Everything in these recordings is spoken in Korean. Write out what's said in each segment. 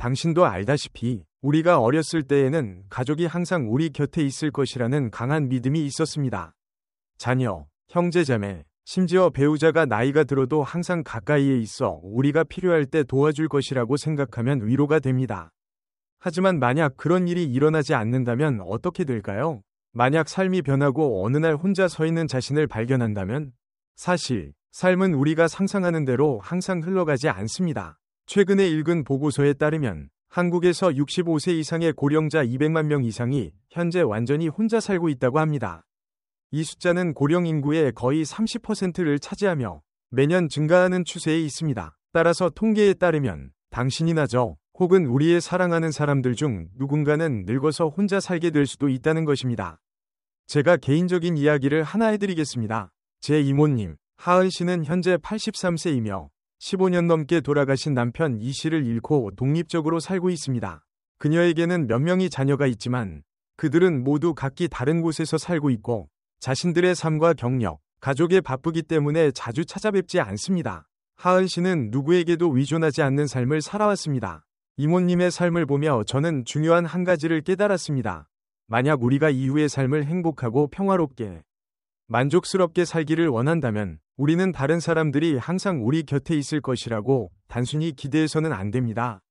당신도 알다시피 우리가 어렸을 때에는 가족이 항상 우리 곁에 있을 것이라는 강한 믿음이 있었습니다. 자녀, 형제자매, 심지어 배우자가 나이가 들어도 항상 가까이에 있어 우리가 필요할 때 도와줄 것이라고 생각하면 위로가 됩니다. 하지만 만약 그런 일이 일어나지 않는다면 어떻게 될까요? 만약 삶이 변하고 어느 날 혼자 서 있는 자신을 발견한다면? 사실, 삶은 우리가 상상하는 대로 항상 흘러가지 않습니다. 최근에 읽은 보고서에 따르면 한국에서 65세 이상의 고령자 200만 명 이상이 현재 완전히 혼자 살고 있다고 합니다. 이 숫자는 고령 인구의 거의 30%를 차지하며 매년 증가하는 추세에 있습니다. 따라서 통계에 따르면 당신이나 저 혹은 우리의 사랑하는 사람들 중 누군가는 늙어서 혼자 살게 될 수도 있다는 것입니다. 제가 개인적인 이야기를 하나 해드리겠습니다. 제 이모님, 하은 씨는 현재 83세이며 15년 넘게 돌아가신 남편 이 씨를 잃고 독립적으로 살고 있습니다. 그녀에게는 몇 명의 자녀가 있지만 그들은 모두 각기 다른 곳에서 살고 있고 자신들의 삶과 경력, 가족에 바쁘기 때문에 자주 찾아뵙지 않습니다. 하은 씨는 누구에게도 위존하지 않는 삶을 살아왔습니다. 이모님의 삶을 보며 저는 중요한 한 가지를 깨달았습니다. 만약 우리가 이후의 삶을 행복하고 평화롭게, 만족스럽게 살기를 원한다면 우리는 다른 사람들이 항상 우리 곁에 있을 것이라고 단순히 기대해서는 안 됩니다.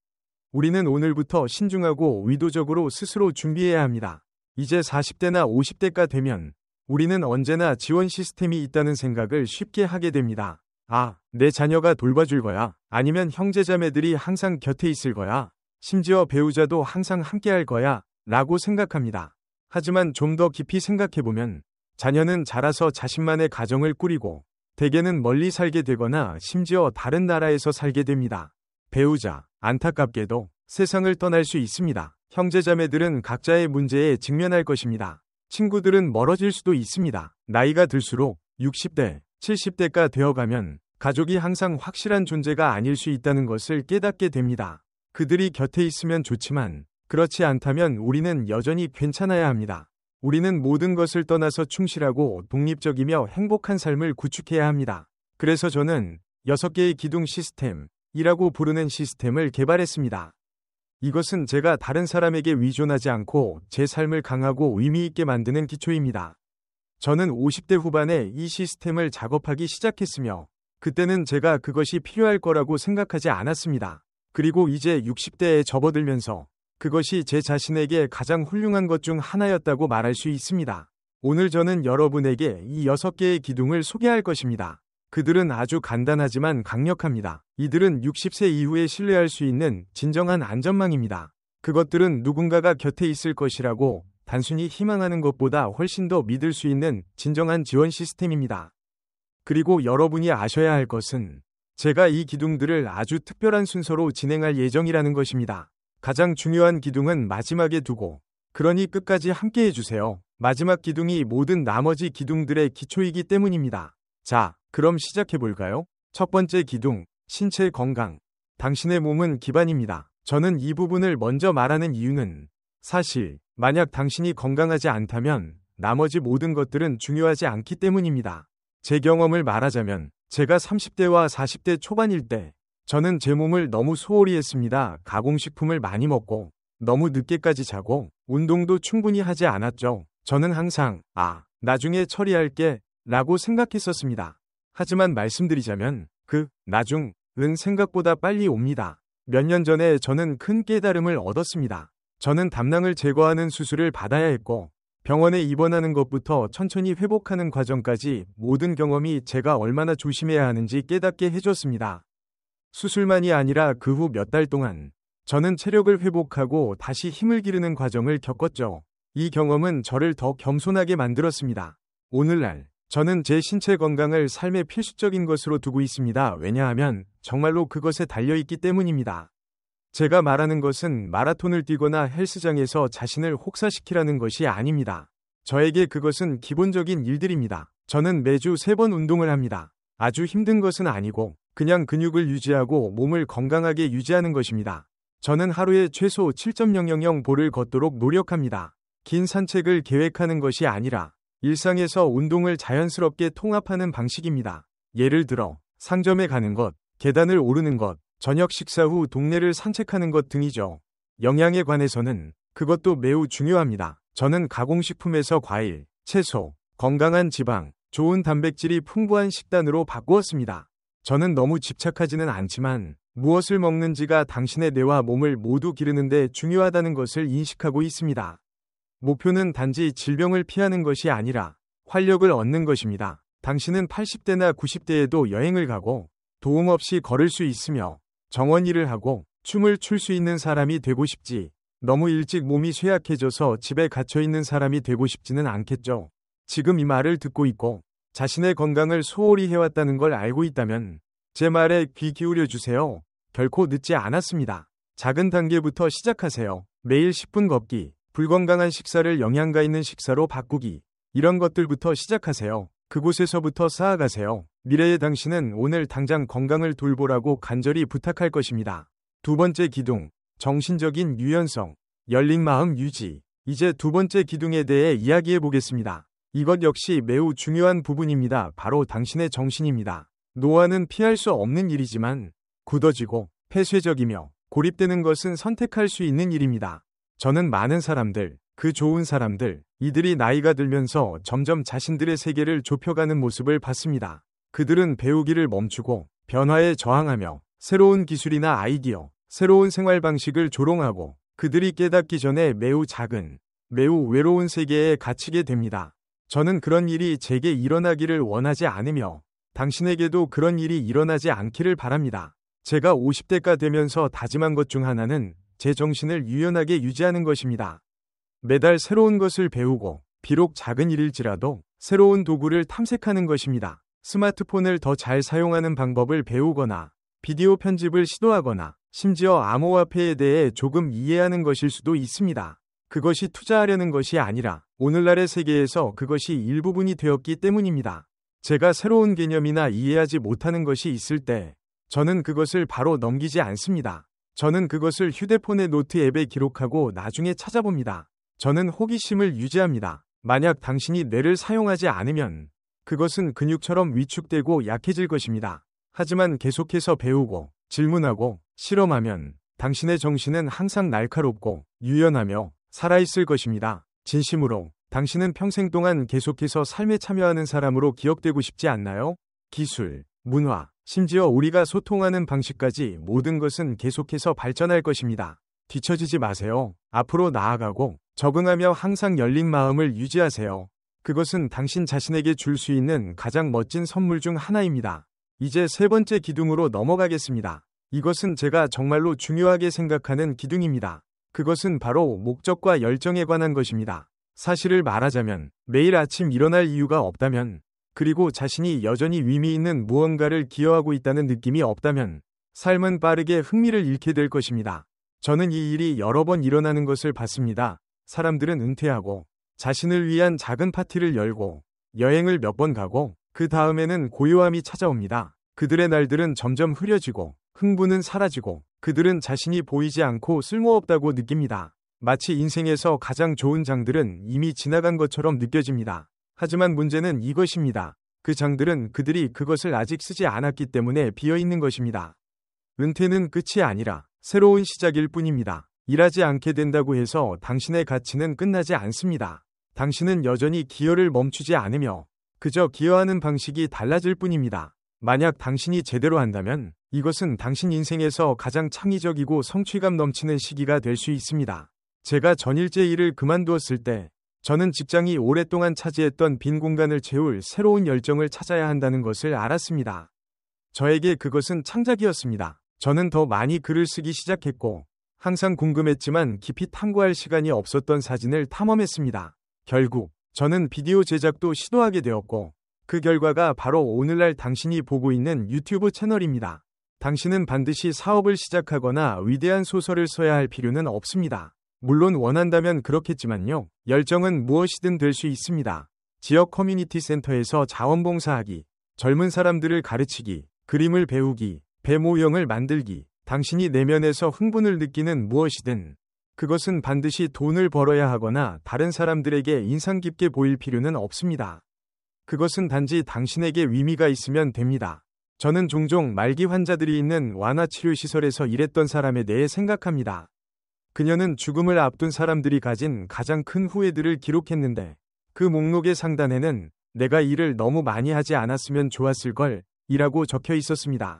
우리는 오늘부터 신중하고 의도적으로 스스로 준비해야 합니다. 이제 40대나 50대가 되면 우리는 언제나 지원 시스템이 있다는 생각을 쉽게 하게 됩니다. 아, 내 자녀가 돌봐줄 거야. 아니면 형제자매들이 항상 곁에 있을 거야. 심지어 배우자도 항상 함께할 거야. 라고 생각합니다. 하지만 좀 더 깊이 생각해보면 자녀는 자라서 자신만의 가정을 꾸리고 대개는 멀리 살게 되거나 심지어 다른 나라에서 살게 됩니다. 배우자, 안타깝게도 세상을 떠날 수 있습니다. 형제자매들은 각자의 문제에 직면할 것입니다. 친구들은 멀어질 수도 있습니다. 나이가 들수록 60대, 70대가 되어가면 가족이 항상 확실한 존재가 아닐 수 있다는 것을 깨닫게 됩니다. 그들이 곁에 있으면 좋지만 그렇지 않다면 우리는 여전히 괜찮아야 합니다. 우리는 모든 것을 떠나서 충실하고 독립적이며 행복한 삶을 구축해야 합니다. 그래서 저는 6개의 기둥 시스템이라고 부르는 시스템을 개발했습니다. 이것은 제가 다른 사람에게 위존하지 않고 제 삶을 강하고 의미 있게 만드는 기초입니다. 저는 50대 후반에 이 시스템을 작업하기 시작했으며 그때는 제가 그것이 필요할 거라고 생각하지 않았습니다. 그리고 이제 60대에 접어들면서 그것이 제 자신에게 가장 훌륭한 것 중 하나였다고 말할 수 있습니다. 오늘 저는 여러분에게 이 6개의 기둥을 소개할 것입니다. 그들은 아주 간단하지만 강력합니다. 이들은 60세 이후에 신뢰할 수 있는 진정한 안전망입니다. 그것들은 누군가가 곁에 있을 것이라고 단순히 희망하는 것보다 훨씬 더 믿을 수 있는 진정한 지원 시스템입니다. 그리고 여러분이 아셔야 할 것은 제가 이 기둥들을 아주 특별한 순서로 진행할 예정이라는 것입니다. 가장 중요한 기둥은 마지막에 두고, 그러니 끝까지 함께 해주세요. 마지막 기둥이 모든 나머지 기둥들의 기초이기 때문입니다. 자, 그럼 시작해볼까요? 첫 번째 기둥, 신체 건강. 당신의 몸은 기반입니다. 저는 이 부분을 먼저 말하는 이유는 사실, 만약 당신이 건강하지 않다면 나머지 모든 것들은 중요하지 않기 때문입니다. 제 경험을 말하자면 제가 30대와 40대 초반일 때 저는 제 몸을 너무 소홀히 했습니다. 가공식품을 많이 먹고 너무 늦게까지 자고 운동도 충분히 하지 않았죠. 저는 항상 나중에 처리할게 라고 생각했었습니다. 하지만 말씀드리자면 그 나중은 생각보다 빨리 옵니다. 몇 년 전에 저는 큰 깨달음을 얻었습니다. 저는 담낭을 제거하는 수술을 받아야 했고 병원에 입원하는 것부터 천천히 회복하는 과정까지 모든 경험이 제가 얼마나 조심해야 하는지 깨닫게 해줬습니다. 수술만이 아니라 그 후 몇 달 동안 저는 체력을 회복하고 다시 힘을 기르는 과정을 겪었죠. 이 경험은 저를 더 겸손하게 만들었습니다. 오늘날 저는 제 신체 건강을 삶의 필수적인 것으로 두고 있습니다. 왜냐하면 정말로 그것에 달려있기 때문입니다. 제가 말하는 것은 마라톤을 뛰거나 헬스장에서 자신을 혹사시키라는 것이 아닙니다. 저에게 그것은 기본적인 일들입니다. 저는 매주 3번 운동을 합니다. 아주 힘든 것은 아니고 그냥 근육을 유지하고 몸을 건강하게 유지하는 것입니다. 저는 하루에 최소 7.000보를 걷도록 노력합니다. 긴 산책을 계획하는 것이 아니라 일상에서 운동을 자연스럽게 통합하는 방식입니다. 예를 들어 상점에 가는 것, 계단을 오르는 것, 저녁 식사 후 동네를 산책하는 것 등이죠. 영양에 관해서는 그것도 매우 중요합니다. 저는 가공식품에서 과일, 채소, 건강한 지방, 좋은 단백질이 풍부한 식단으로 바꾸었습니다. 저는 너무 집착하지는 않지만 무엇을 먹는지가 당신의 뇌와 몸을 모두 기르는데 중요하다는 것을 인식하고 있습니다. 목표는 단지 질병을 피하는 것이 아니라 활력을 얻는 것입니다. 당신은 80대나 90대에도 여행을 가고 도움 없이 걸을 수 있으며 정원 일을 하고 춤을 출 수 있는 사람이 되고 싶지, 너무 일찍 몸이 쇠약해져서 집에 갇혀 있는 사람이 되고 싶지는 않겠죠. 지금 이 말을 듣고 있고 자신의 건강을 소홀히 해왔다는 걸 알고 있다면 제 말에 귀 기울여 주세요. 결코 늦지 않았습니다. 작은 단계부터 시작하세요. 매일 10분 걷기, 불건강한 식사를 영양가 있는 식사로 바꾸기, 이런 것들부터 시작하세요. 그곳에서부터 쌓아가세요. 미래의 당신은 오늘 당장 건강을 돌보라고 간절히 부탁할 것입니다. 두 번째 기둥, 정신적인 유연성, 열린 마음 유지. 이제 두 번째 기둥에 대해 이야기해 보겠습니다. 이것 역시 매우 중요한 부분입니다. 바로 당신의 정신입니다. 노화는 피할 수 없는 일이지만 굳어지고 폐쇄적이며 고립되는 것은 선택할 수 있는 일입니다. 저는 많은 사람들, 그 좋은 사람들, 이들이 나이가 들면서 점점 자신들의 세계를 좁혀가는 모습을 봤습니다. 그들은 배우기를 멈추고 변화에 저항하며 새로운 기술이나 아이디어, 새로운 생활 방식을 조롱하고 그들이 깨닫기 전에 매우 작은, 매우 외로운 세계에 갇히게 됩니다. 저는 그런 일이 제게 일어나기를 원하지 않으며 당신에게도 그런 일이 일어나지 않기를 바랍니다. 제가 50대가 되면서 다짐한 것 중 하나는 제 정신을 유연하게 유지하는 것입니다. 매달 새로운 것을 배우고 비록 작은 일일지라도 새로운 도구를 탐색하는 것입니다. 스마트폰을 더 잘 사용하는 방법을 배우거나 비디오 편집을 시도하거나 심지어 암호화폐에 대해 조금 이해하는 것일 수도 있습니다. 그것이 투자하려는 것이 아니라 오늘날의 세계에서 그것이 일부분이 되었기 때문입니다. 제가 새로운 개념이나 이해하지 못하는 것이 있을 때 저는 그것을 바로 넘기지 않습니다. 저는 그것을 휴대폰의 노트 앱에 기록하고 나중에 찾아봅니다. 저는 호기심을 유지합니다. 만약 당신이 뇌를 사용하지 않으면 그것은 근육처럼 위축되고 약해질 것입니다. 하지만 계속해서 배우고 질문하고 실험하면 당신의 정신은 항상 날카롭고 유연하며 살아있을 것입니다. 진심으로 당신은 평생 동안 계속해서 삶에 참여하는 사람으로 기억되고 싶지 않나요? 기술, 문화, 심지어 우리가 소통하는 방식까지 모든 것은 계속해서 발전할 것입니다. 뒤처지지 마세요. 앞으로 나아가고 적응하며 항상 열린 마음을 유지하세요. 그것은 당신 자신에게 줄 수 있는 가장 멋진 선물 중 하나입니다. 이제 세 번째 기둥으로 넘어가겠습니다. 이것은 제가 정말로 중요하게 생각하는 기둥입니다. 그것은 바로 목적과 열정에 관한 것입니다. 사실을 말하자면 매일 아침 일어날 이유가 없다면, 그리고 자신이 여전히 의미 있는 무언가를 기여하고 있다는 느낌이 없다면 삶은 빠르게 흥미를 잃게 될 것입니다. 저는 이 일이 여러 번 일어나는 것을 봤습니다. 사람들은 은퇴하고 자신을 위한 작은 파티를 열고 여행을 몇 번 가고 그 다음에는 고요함이 찾아옵니다. 그들의 날들은 점점 흐려지고 흥분은 사라지고 그들은 자신이 보이지 않고 쓸모없다고 느낍니다. 마치 인생에서 가장 좋은 장들은 이미 지나간 것처럼 느껴집니다. 하지만 문제는 이것입니다. 그 장들은 그들이 그것을 아직 쓰지 않았기 때문에 비어있는 것입니다. 은퇴는 끝이 아니라 새로운 시작일 뿐입니다. 일하지 않게 된다고 해서 당신의 가치는 끝나지 않습니다. 당신은 여전히 기여를 멈추지 않으며 그저 기여하는 방식이 달라질 뿐입니다. 만약 당신이 제대로 한다면 이것은 당신 인생에서 가장 창의적이고 성취감 넘치는 시기가 될 수 있습니다. 제가 전일제 일을 그만두었을 때 저는 직장이 오랫동안 차지했던 빈 공간을 채울 새로운 열정을 찾아야 한다는 것을 알았습니다. 저에게 그것은 창작이었습니다. 저는 더 많이 글을 쓰기 시작했고 항상 궁금했지만 깊이 탐구할 시간이 없었던 사진을 탐험했습니다. 결국 저는 비디오 제작도 시도하게 되었고 그 결과가 바로 오늘날 당신이 보고 있는 유튜브 채널입니다. 당신은 반드시 사업을 시작하거나 위대한 소설을 써야 할 필요는 없습니다. 물론 원한다면 그렇겠지만요. 열정은 무엇이든 될 수 있습니다. 지역 커뮤니티 센터에서 자원봉사하기, 젊은 사람들을 가르치기, 그림을 배우기, 배 모형을 만들기, 당신이 내면에서 흥분을 느끼는 무엇이든 그것은 반드시 돈을 벌어야 하거나 다른 사람들에게 인상 깊게 보일 필요는 없습니다. 그것은 단지 당신에게 의미가 있으면 됩니다. 저는 종종 말기 환자들이 있는 완화치료시설에서 일했던 사람에 대해 생각합니다. 그녀는 죽음을 앞둔 사람들이 가진 가장 큰 후회들을 기록했는데 그 목록의 상단에는 내가 일을 너무 많이 하지 않았으면 좋았을 걸 이라고 적혀 있었습니다.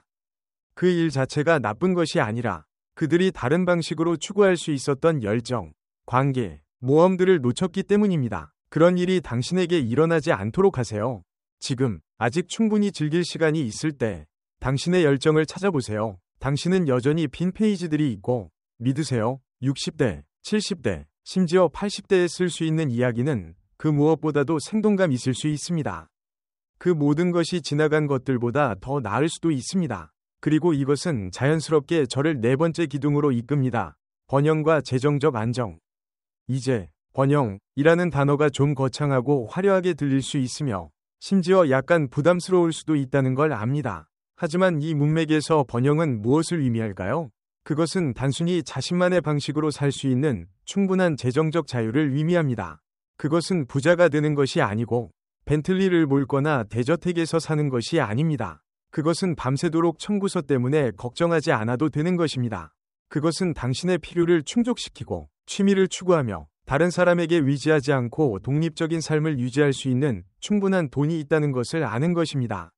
그 일 자체가 나쁜 것이 아니라 그들이 다른 방식으로 추구할 수 있었던 열정, 관계, 모험들을 놓쳤기 때문입니다. 그런 일이 당신에게 일어나지 않도록 하세요. 지금 아직 충분히 즐길 시간이 있을 때 당신의 열정을 찾아보세요. 당신은 여전히 빈 페이지들이 있고 믿으세요. 60대, 70대, 심지어 80대에 쓸 수 있는 이야기는 그 무엇보다도 생동감 있을 수 있습니다. 그 모든 것이 지나간 것들보다 더 나을 수도 있습니다. 그리고 이것은 자연스럽게 저를 네 번째 기둥으로 이끕니다. 번영과 재정적 안정. 이제 번영이라는 단어가 좀 거창하고 화려하게 들릴 수 있으며 심지어 약간 부담스러울 수도 있다는 걸 압니다. 하지만 이 문맥에서 번영은 무엇을 의미할까요? 그것은 단순히 자신만의 방식으로 살 수 있는 충분한 재정적 자유를 의미합니다. 그것은 부자가 되는 것이 아니고 벤틀리를 몰거나 대저택에서 사는 것이 아닙니다. 그것은 밤새도록 청구서 때문에 걱정하지 않아도 되는 것입니다. 그것은 당신의 필요를 충족시키고 취미를 추구하며 다른 사람에게 의지하지 않고 독립적인 삶을 유지할 수 있는 충분한 돈이 있다는 것을 아는 것입니다.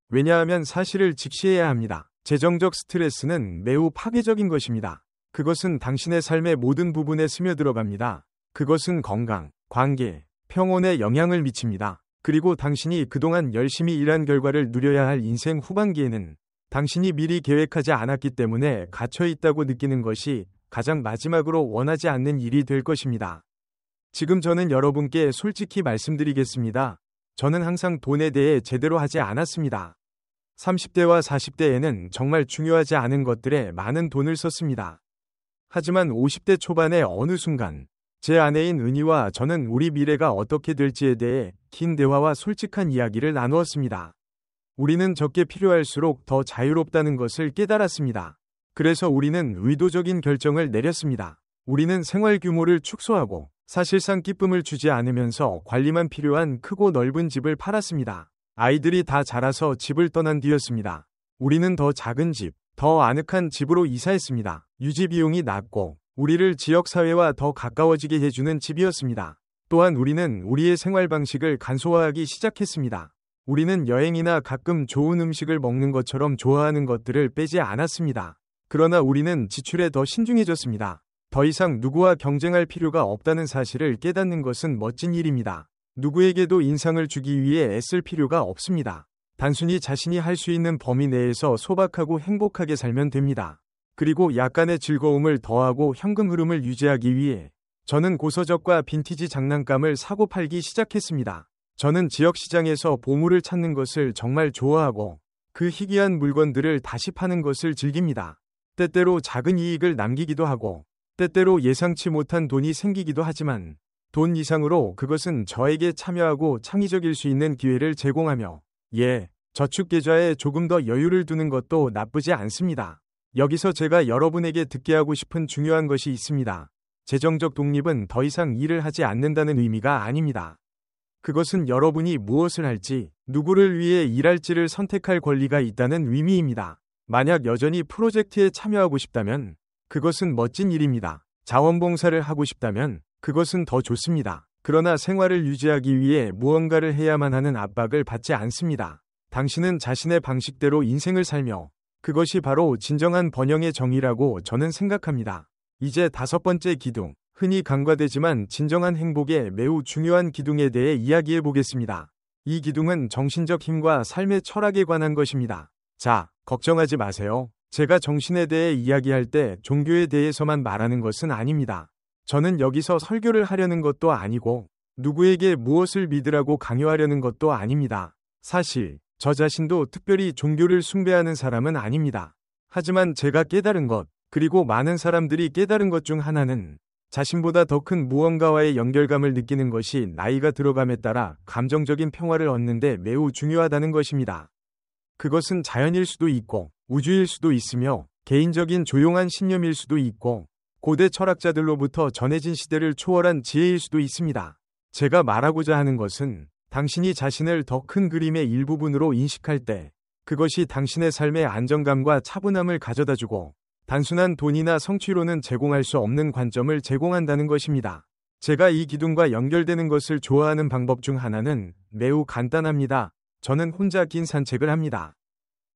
왜냐하면 사실을 직시해야 합니다. 재정적 스트레스는 매우 파괴적인 것입니다. 그것은 당신의 삶의 모든 부분에 스며들어갑니다. 그것은 건강, 관계, 평온에 영향을 미칩니다. 그리고 당신이 그동안 열심히 일한 결과를 누려야 할 인생 후반기에는 당신이 미리 계획하지 않았기 때문에 갇혀 있다고 느끼는 것이 가장 마지막으로 원하지 않는 일이 될 것입니다. 지금 저는 여러분께 솔직히 말씀드리겠습니다. 저는 항상 돈에 대해 제대로 하지 않았습니다. 30대와 40대에는 정말 중요하지 않은 것들에 많은 돈을 썼습니다. 하지만 50대 초반의 어느 순간 제 아내인 은희와 저는 우리 미래가 어떻게 될지에 대해 긴 대화와 솔직한 이야기를 나누었습니다. 우리는 적게 필요할수록 더 자유롭다는 것을 깨달았습니다. 그래서 우리는 의도적인 결정을 내렸습니다. 우리는 생활 규모를 축소하고 사실상 기쁨을 주지 않으면서 관리만 필요한 크고 넓은 집을 팔았습니다. 아이들이 다 자라서 집을 떠난 뒤였습니다. 우리는 더 작은 집, 더 아늑한 집으로 이사했습니다. 유지 비용이 낮고 우리를 지역사회와 더 가까워지게 해주는 집이었습니다. 또한 우리는 우리의 생활 방식을 간소화하기 시작했습니다. 우리는 여행이나 가끔 좋은 음식을 먹는 것처럼 좋아하는 것들을 빼지 않았습니다. 그러나 우리는 지출에 더 신중해졌습니다. 더 이상 누구와 경쟁할 필요가 없다는 사실을 깨닫는 것은 멋진 일입니다. 누구에게도 인상을 주기 위해 애쓸 필요가 없습니다. 단순히 자신이 할 수 있는 범위 내에서 소박하고 행복하게 살면 됩니다. 그리고 약간의 즐거움을 더하고 현금 흐름을 유지하기 위해 저는 고서적과 빈티지 장난감을 사고 팔기 시작했습니다. 저는 지역 시장에서 보물을 찾는 것을 정말 좋아하고 그 희귀한 물건들을 다시 파는 것을 즐깁니다. 때때로 작은 이익을 남기기도 하고 때때로 예상치 못한 돈이 생기기도 하지만 돈 이상으로 그것은 저에게 참여하고 창의적일 수 있는 기회를 제공하며 저축계좌에 조금 더 여유를 두는 것도 나쁘지 않습니다. 여기서 제가 여러분에게 듣게 하고 싶은 중요한 것이 있습니다. 재정적 독립은 더 이상 일을 하지 않는다는 의미가 아닙니다. 그것은 여러분이 무엇을 할지, 누구를 위해 일할지를 선택할 권리가 있다는 의미입니다. 만약 여전히 프로젝트에 참여하고 싶다면 그것은 멋진 일입니다. 자원봉사를 하고 싶다면 그것은 더 좋습니다. 그러나 생활을 유지하기 위해 무언가를 해야만 하는 압박을 받지 않습니다. 당신은 자신의 방식대로 인생을 살며 그것이 바로 진정한 번영의 정의라고 저는 생각합니다. 이제 5번째 기둥, 흔히 간과되지만 진정한 행복에 매우 중요한 기둥에 대해 이야기해 보겠습니다. 이 기둥은 정신적 힘과 삶의 철학에 관한 것입니다. 자, 걱정하지 마세요. 제가 정신에 대해 이야기할 때 종교에 대해서만 말하는 것은 아닙니다. 저는 여기서 설교를 하려는 것도 아니고 누구에게 무엇을 믿으라고 강요하려는 것도 아닙니다. 사실 저 자신도 특별히 종교를 숭배하는 사람은 아닙니다. 하지만 제가 깨달은 것, 그리고 많은 사람들이 깨달은 것 중 하나는 자신보다 더 큰 무언가와의 연결감을 느끼는 것이 나이가 들어감에 따라 감정적인 평화를 얻는 데 매우 중요하다는 것입니다. 그것은 자연일 수도 있고 우주일 수도 있으며 개인적인 조용한 신념일 수도 있고 고대 철학자들로부터 전해진 시대를 초월한 지혜일 수도 있습니다. 제가 말하고자 하는 것은 당신이 자신을 더 큰 그림의 일부분으로 인식할 때 그것이 당신의 삶의 안정감과 차분함을 가져다주고 단순한 돈이나 성취로는 제공할 수 없는 관점을 제공한다는 것입니다. 제가 이 기둥과 연결되는 것을 좋아하는 방법 중 하나는 매우 간단합니다. 저는 혼자 긴 산책을 합니다.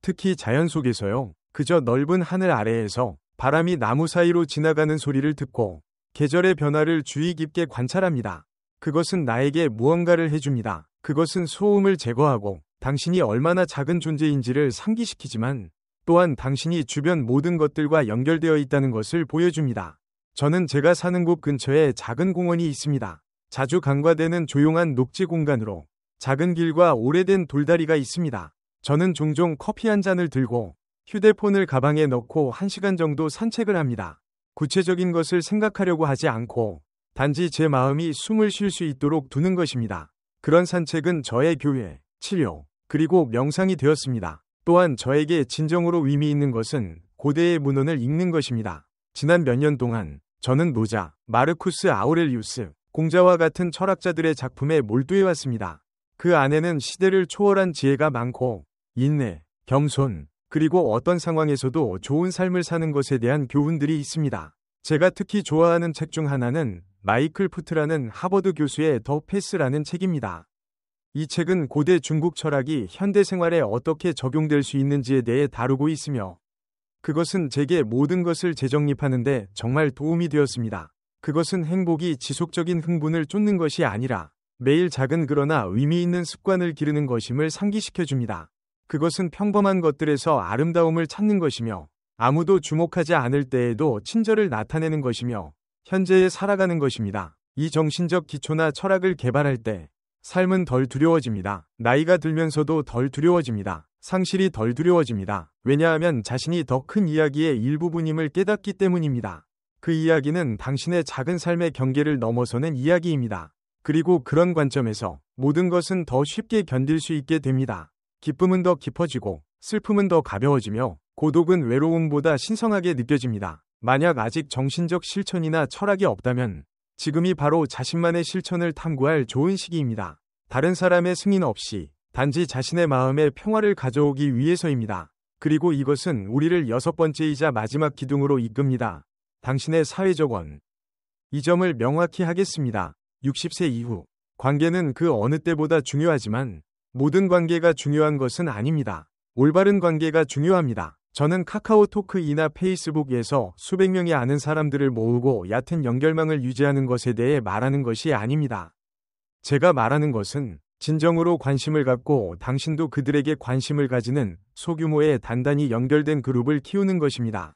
특히 자연 속에서요. 그저 넓은 하늘 아래에서 바람이 나무 사이로 지나가는 소리를 듣고 계절의 변화를 주의 깊게 관찰합니다. 그것은 나에게 무언가를 해줍니다. 그것은 소음을 제거하고 당신이 얼마나 작은 존재인지를 상기시키지만 또한 당신이 주변 모든 것들과 연결되어 있다는 것을 보여줍니다. 저는 제가 사는 곳 근처에 작은 공원이 있습니다. 자주 간과되는 조용한 녹지 공간으로 작은 길과 오래된 돌다리가 있습니다. 저는 종종 커피 한 잔을 들고 휴대폰을 가방에 넣고 1시간 정도 산책을 합니다. 구체적인 것을 생각하려고 하지 않고 단지 제 마음이 숨을 쉴 수 있도록 두는 것입니다. 그런 산책은 저의 교회, 치료, 그리고 명상이 되었습니다. 또한 저에게 진정으로 의미 있는 것은 고대의 문헌을 읽는 것입니다. 지난 몇 년 동안 저는 노자, 마르쿠스 아우렐리우스, 공자와 같은 철학자들의 작품에 몰두해왔습니다. 그 안에는 시대를 초월한 지혜가 많고 인내, 겸손, 그리고 어떤 상황에서도 좋은 삶을 사는 것에 대한 교훈들이 있습니다. 제가 특히 좋아하는 책 중 하나는 마이클 푸트라는 하버드 교수의 더 패스라는 책입니다. 이 책은 고대 중국 철학이 현대 생활에 어떻게 적용될 수 있는지에 대해 다루고 있으며 그것은 제게 모든 것을 재정립하는 데 정말 도움이 되었습니다. 그것은 행복이 지속적인 흥분을 쫓는 것이 아니라 매일 작은 그러나 의미 있는 습관을 기르는 것임을 상기시켜줍니다. 그것은 평범한 것들에서 아름다움을 찾는 것이며 아무도 주목하지 않을 때에도 친절을 나타내는 것이며 현재에 살아가는 것입니다. 이 정신적 기초나 철학을 개발할 때 삶은 덜 두려워집니다. 나이가 들면서도 덜 두려워집니다. 상실이 덜 두려워집니다. 왜냐하면 자신이 더 큰 이야기의 일부분임을 깨닫기 때문입니다. 그 이야기는 당신의 작은 삶의 경계를 넘어서는 이야기입니다. 그리고 그런 관점에서 모든 것은 더 쉽게 견딜 수 있게 됩니다. 기쁨은 더 깊어지고 슬픔은 더 가벼워지며 고독은 외로움보다 신성하게 느껴집니다. 만약 아직 정신적 실천이나 철학이 없다면 지금이 바로 자신만의 실천을 탐구할 좋은 시기입니다. 다른 사람의 승인 없이 단지 자신의 마음의 평화를 가져오기 위해서입니다. 그리고 이것은 우리를 6번째이자 마지막 기둥으로 이끕니다. 당신의 사회적 원. 이 점을 명확히 하겠습니다. 60세 이후. 관계는 그 어느 때보다 중요하지만 모든 관계가 중요한 것은 아닙니다. 올바른 관계가 중요합니다. 저는 카카오토크이나 페이스북에서 수백 명이 아는 사람들을 모으고 얕은 연결망을 유지하는 것에 대해 말하는 것이 아닙니다. 제가 말하는 것은 진정으로 관심을 갖고 당신도 그들에게 관심을 가지는 소규모의 단단히 연결된 그룹을 키우는 것입니다.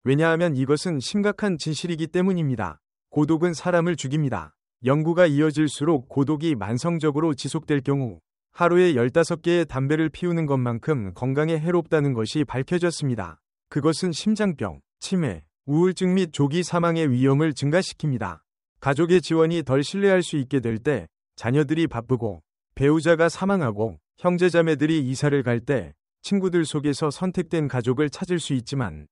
왜냐하면 이것은 심각한 진실이기 때문입니다. 고독은 사람을 죽입니다. 연구가 이어질수록 고독이 만성적으로 지속될 경우 하루에 15개의 담배를 피우는 것만큼 건강에 해롭다는 것이 밝혀졌습니다. 그것은 심장병, 치매, 우울증 및 조기 사망의 위험을 증가시킵니다. 가족의 지원이 덜 신뢰할 수 있게 될 때, 자녀들이 바쁘고 배우자가 사망하고 형제자매들이 이사를 갈 때 친구들 속에서 선택된 가족을 찾을 수 있지만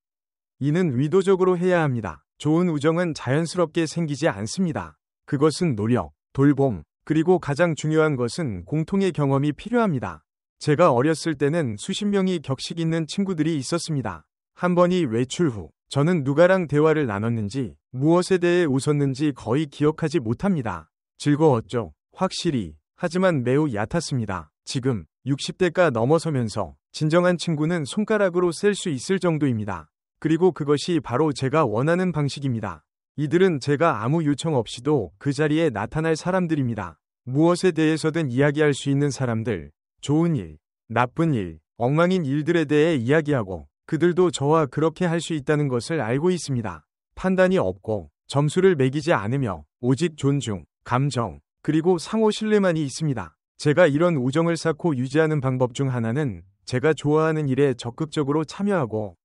이는 의도적으로 해야 합니다. 좋은 우정은 자연스럽게 생기지 않습니다. 그것은 노력, 돌봄, 그리고 가장 중요한 것은 공통의 경험이 필요합니다. 제가 어렸을 때는 수십 명이 격식 있는 친구들이 있었습니다. 한 번이 외출 후 저는 누가랑 대화를 나눴는지 무엇에 대해 웃었는지 거의 기억하지 못합니다. 즐거웠죠. 확실히. 하지만 매우 얕았습니다. 지금 60대가 넘어서면서 진정한 친구는 손가락으로 셀 수 있을 정도입니다. 그리고 그것이 바로 제가 원하는 방식입니다. 이들은 제가 아무 요청 없이도 그 자리에 나타날 사람들입니다. 무엇에 대해서든 이야기할 수 있는 사람들, 좋은 일, 나쁜 일, 엉망인 일들에 대해 이야기하고 그들도 저와 그렇게 할 수 있다는 것을 알고 있습니다. 판단이 없고 점수를 매기지 않으며 오직 존중, 감정, 그리고 상호 신뢰만이 있습니다. 제가 이런 우정을 쌓고 유지하는 방법 중 하나는 제가 좋아하는 일에 적극적으로 참여하고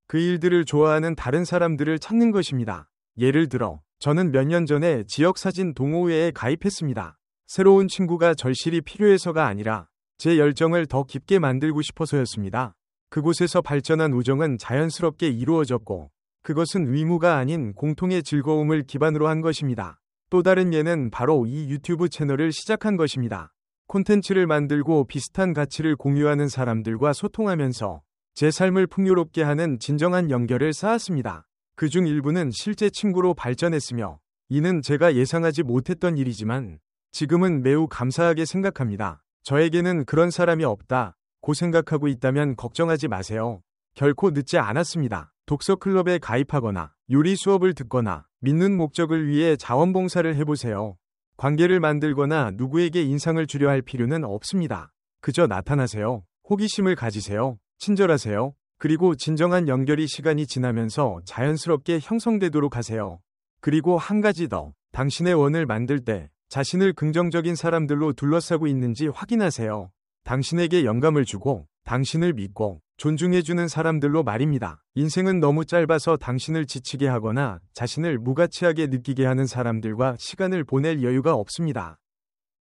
그 일들을 좋아하는 다른 사람들을 찾는 것입니다. 예를 들어, 저는 몇 년 전에 지역사진 동호회에 가입했습니다. 새로운 친구가 절실히 필요해서가 아니라 제 열정을 더 깊게 만들고 싶어서였습니다. 그곳에서 발전한 우정은 자연스럽게 이루어졌고 그것은 의무가 아닌 공통의 즐거움을 기반으로 한 것입니다. 또 다른 예는 바로 이 유튜브 채널을 시작한 것입니다. 콘텐츠를 만들고 비슷한 가치를 공유하는 사람들과 소통하면서 제 삶을 풍요롭게 하는 진정한 연결을 쌓았습니다. 그중 일부는 실제 친구로 발전했으며 이는 제가 예상하지 못했던 일이지만 지금은 매우 감사하게 생각합니다. 저에게는 그런 사람이 없다고 생각하고 있다면 걱정하지 마세요. 결코 늦지 않았습니다. 독서 클럽에 가입하거나 요리 수업을 듣거나 믿는 목적을 위해 자원봉사를 해보세요. 관계를 만들거나 누구에게 인상을 주려 할 필요는 없습니다. 그저 나타나세요. 호기심을 가지세요. 친절하세요. 그리고 진정한 연결이 시간이 지나면서 자연스럽게 형성되도록 하세요. 그리고 한 가지 더, 당신의 원을 만들 때 자신을 긍정적인 사람들로 둘러싸고 있는지 확인하세요. 당신에게 영감을 주고 당신을 믿고 존중해주는 사람들로 말입니다. 인생은 너무 짧아서 당신을 지치게 하거나 자신을 무가치하게 느끼게 하는 사람들과 시간을 보낼 여유가 없습니다.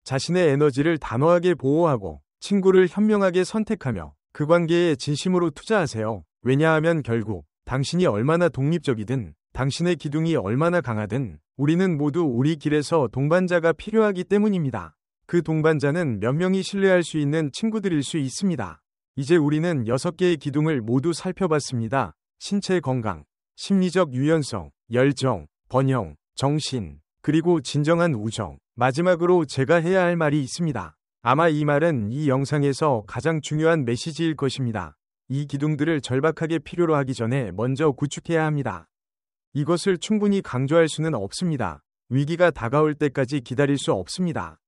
자신의 에너지를 단호하게 보호하고 친구를 현명하게 선택하며 그 관계에 진심으로 투자하세요. 왜냐하면 결국 당신이 얼마나 독립적이든 당신의 기둥이 얼마나 강하든 우리는 모두 우리 길에서 동반자가 필요하기 때문입니다. 그 동반자는 몇 명이 신뢰할 수 있는 친구들일 수 있습니다. 이제 우리는 6개의 기둥을 모두 살펴봤습니다. 신체 건강, 심리적 유연성, 열정, 번영, 정신, 그리고 진정한 우정. 마지막으로 제가 해야 할 말이 있습니다. 아마 이 말은 이 영상에서 가장 중요한 메시지일 것입니다. 이 기둥들을 절박하게 필요로 하기 전에 먼저 구축해야 합니다. 이것을 충분히 강조할 수는 없습니다. 위기가 다가올 때까지 기다릴 수 없습니다.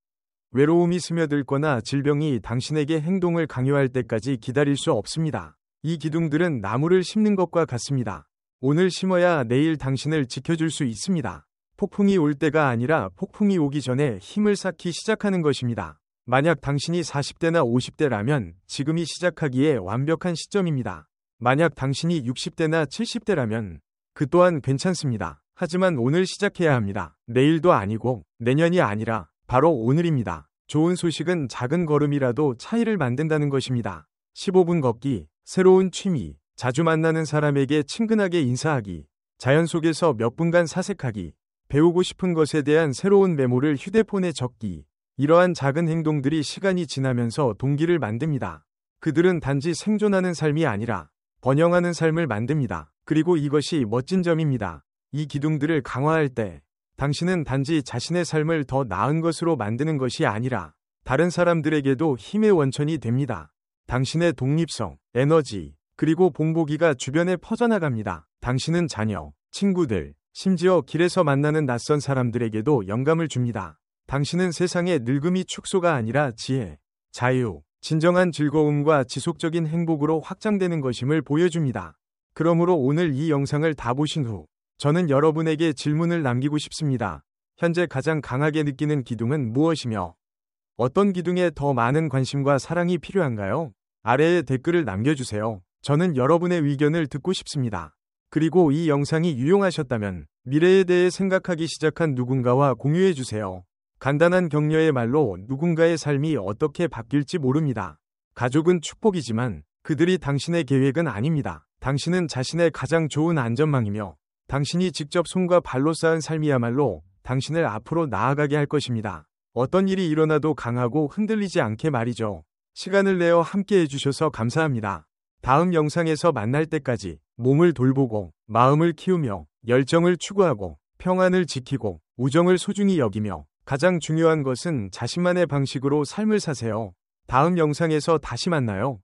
외로움이 스며들거나 질병이 당신에게 행동을 강요할 때까지 기다릴 수 없습니다. 이 기둥들은 나무를 심는 것과 같습니다. 오늘 심어야 내일 당신을 지켜줄 수 있습니다. 폭풍이 올 때가 아니라 폭풍이 오기 전에 힘을 쌓기 시작하는 것입니다. 만약 당신이 40대나 50대라면 지금이 시작하기에 완벽한 시점입니다. 만약 당신이 60대나 70대라면 그 또한 괜찮습니다. 하지만 오늘 시작해야 합니다. 내일도 아니고 내년이 아니라 바로 오늘입니다. 좋은 소식은 작은 걸음이라도 차이를 만든다는 것입니다. 15분 걷기, 새로운 취미, 자주 만나는 사람에게 친근하게 인사하기, 자연 속에서 몇 분간 사색하기, 배우고 싶은 것에 대한 새로운 메모를 휴대폰에 적기. 이러한 작은 행동들이 시간이 지나면서 동기를 만듭니다. 그들은 단지 생존하는 삶이 아니라 번영하는 삶을 만듭니다. 그리고 이것이 멋진 점입니다. 이 기둥들을 강화할 때 당신은 단지 자신의 삶을 더 나은 것으로 만드는 것이 아니라 다른 사람들에게도 힘의 원천이 됩니다. 당신의 독립성, 에너지, 그리고 본보기가 주변에 퍼져나갑니다. 당신은 자녀, 친구들, 심지어 길에서 만나는 낯선 사람들에게도 영감을 줍니다. 당신은 세상의 늙음이 축소가 아니라 지혜, 자유, 진정한 즐거움과 지속적인 행복으로 확장되는 것임을 보여줍니다. 그러므로 오늘 이 영상을 다 보신 후 저는 여러분에게 질문을 남기고 싶습니다. 현재 가장 강하게 느끼는 기둥은 무엇이며 어떤 기둥에 더 많은 관심과 사랑이 필요한가요? 아래에 댓글을 남겨주세요. 저는 여러분의 의견을 듣고 싶습니다. 그리고 이 영상이 유용하셨다면 미래에 대해 생각하기 시작한 누군가와 공유해주세요. 간단한 격려의 말로 누군가의 삶이 어떻게 바뀔지 모릅니다. 가족은 축복이지만 그들이 당신의 계획은 아닙니다. 당신은 자신의 가장 좋은 안전망이며 당신이 직접 손과 발로 쌓은 삶이야말로 당신을 앞으로 나아가게 할 것입니다. 어떤 일이 일어나도 강하고 흔들리지 않게 말이죠. 시간을 내어 함께 해주셔서 감사합니다. 다음 영상에서 만날 때까지 몸을 돌보고 마음을 키우며 열정을 추구하고 평안을 지키고 우정을 소중히 여기며 가장 중요한 것은 자신만의 방식으로 삶을 사세요. 다음 영상에서 다시 만나요.